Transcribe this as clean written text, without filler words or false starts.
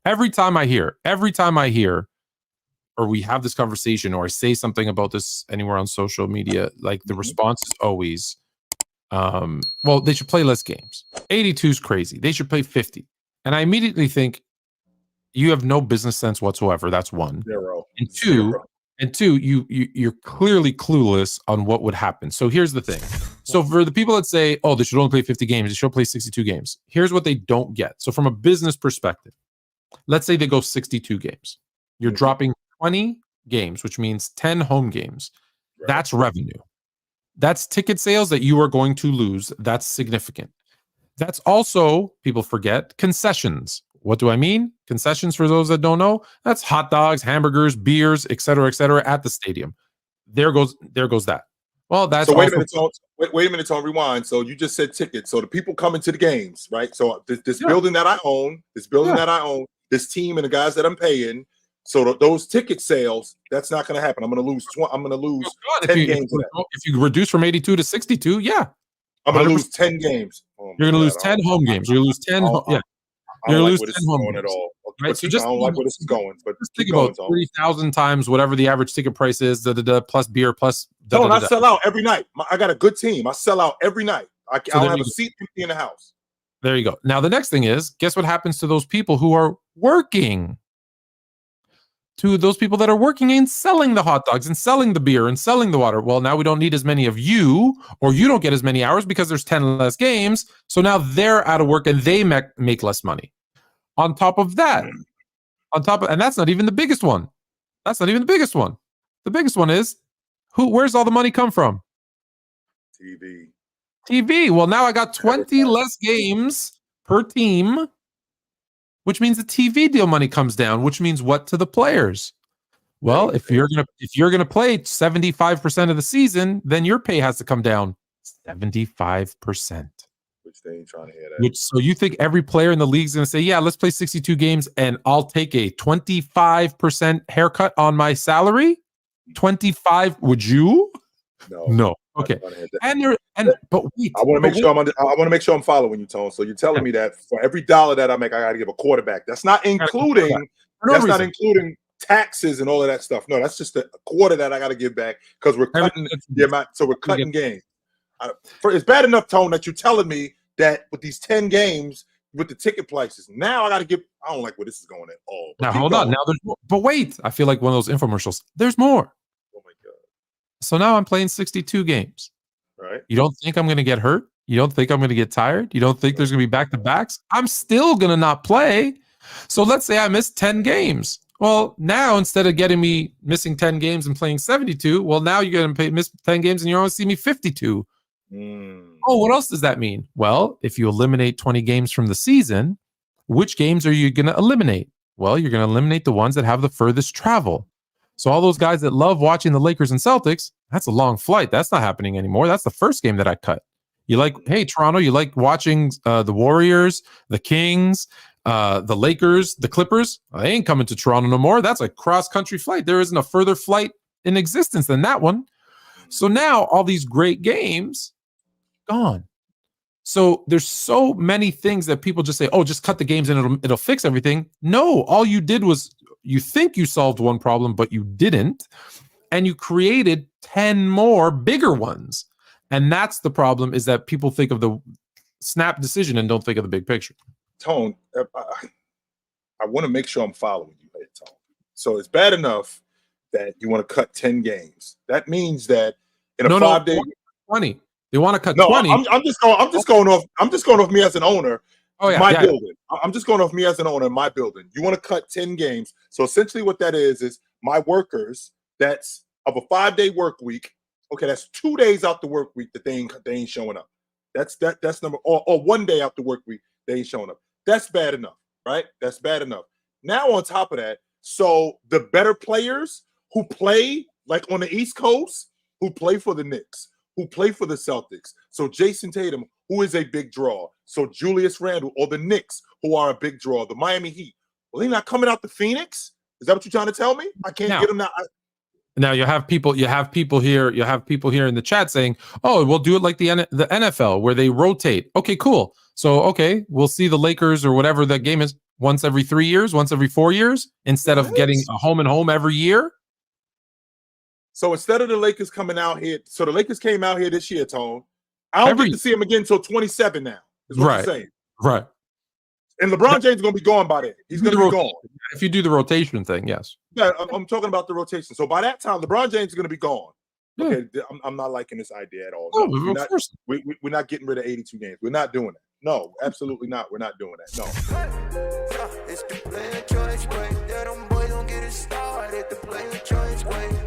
Every time I hear, or we have this conversation, or I say something about this anywhere on social media, like the response is always, well, they should play less games. 82 is crazy. They should play 50. And I immediately think you have no business sense whatsoever. That's one. Zero. And two, you're clearly clueless on what would happen. So here's the thing. So for the people that say, oh, they should only play 50 games, they should play 62 games. Here's what they don't get. So from a business perspective, let's say they go 62 games. You're dropping 20 games, which means 10 home games. Right. That's revenue. That's ticket sales that you are going to lose. That's significant. That's also, people forget, concessions. What do I mean? Concessions, for those that don't know, that's hot dogs, hamburgers, beers, et cetera, at the stadium. There goes that. Well, that's so wait a minute, Tone, rewind. So you just said tickets. So the people coming to the games, right? So this building that I own, this team and the guys that I'm paying. So those ticket sales, that's not going to happen. I'm going to lose 10 games. If you reduce from 82 to 62, yeah. I'm going to lose 10 games. You're going to lose 10 home games. You're going to lose 10 I don't like where this is going at all. Okay, right? So just, I don't like where this is going. But just think about 3,000 times whatever the average ticket price is, plus beer, plus. I sell out every night. I got a good team. I sell out every night. I don't have a seat empty in the house. There you go. Now, the next thing is, guess what happens to those people who are working? To those people that are working and selling the hot dogs and selling the beer and selling the water. Well, now we don't need as many of you, or you don't get as many hours because there's 10 less games. So now they're out of work and they make less money. On top of that, and that's not even the biggest one. The biggest one is, where's all the money come from? TV. Well, now I got 20 less games per team, which means the TV deal money comes down, which means what to the players? Well, if you're gonna play 75% of the season, then your pay has to come down 75%. Which they ain't trying to hear that. So you think every player in the league is gonna say, yeah, let's play 62 games and I'll take a 25% haircut on my salary? 25? Would you? No. Okay. But wait. I want to make sure I'm following you, Tone. So you're telling me that for every dollar that I make, I got to give a quarterback. That's not including. Not including taxes and all of that stuff. No, that's just a quarter that I got to give back because we're cutting the amount. So we're cutting games. It's bad enough, Tone, that you're telling me that with these 10 games with the ticket prices, now I got to give. I don't like where this is going at all. Now hold on. Now there's more. But wait, I feel like one of those infomercials. There's more. So now I'm playing 62 games. Right. You don't think I'm going to get hurt? You don't think I'm going to get tired? You don't think there's going to be back-to-backs? I'm still going to not play. So let's say I missed 10 games. Well, now instead of getting me missing 10 games and playing 72, well, now you're going to miss 10 games and you're going to see me 52. Oh, what else does that mean? Well, if you eliminate 20 games from the season, which games are you going to eliminate? Well, you're going to eliminate the ones that have the furthest travel. So all those guys that love watching the Lakers and Celtics, that's a long flight. That's not happening anymore. That's the first game that I cut. Hey, Toronto, you like watching the Warriors, the Kings, the Lakers, the Clippers? They ain't coming to Toronto no more. That's a cross-country flight. There isn't a further flight in existence than that one. So now all these great games, gone. So there's so many things that people just say, oh, just cut the games and it'll fix everything. No, all you did was you think you solved one problem, but you didn't. And you created 10 more bigger ones. And that's the problem, is that people think of the snap decision and don't think of the big picture. Tone, I want to make sure I'm following you here, Tone. So it's bad enough that you want to cut 10 games. That means that in a 5-day 20. They want to cut 20. I'm just going off me as an owner. Oh, yeah, my building. I'm just going off me as an owner in my building. You want to cut 10 games. So essentially what that is my workers, that's of a 5-day work week. Okay, that's 2 days out the work week that they ain't showing up. That's number, or 1 day out the work week, they ain't showing up. That's bad enough, right? That's bad enough. Now on top of that, so the better players who play like on the East Coast, who play for the Knicks, who play for the Celtics. So Jason Tatum, who is a big draw. So Julius Randle, or the Knicks, who are a big draw. The Miami Heat. Well, they're not coming out to Phoenix? Is that what you're trying to tell me? I can't get them now. Now you have people here in the chat saying, "Oh, we'll do it like the NFL where they rotate." Okay, cool. So we'll see the Lakers or whatever that game is. once every 3 years, once every 4 years, instead of getting a home and home every year. So instead of the Lakers coming out here, so the Lakers came out here this year, Tone. I don't get to see him again until 27 now, is what you're saying. Right. And LeBron James is going to be gone by then. He's going to be gone. If you do the rotation thing, yes. Yeah, I'm talking about the rotation. So by that time, LeBron James is going to be gone. Yeah. Okay, I'm not liking this idea at all. No, we're not getting rid of 82 games. We're not doing it. No, absolutely not. We're not doing that. No. It's the player choice way. That them boys don't get it started. The player choice way.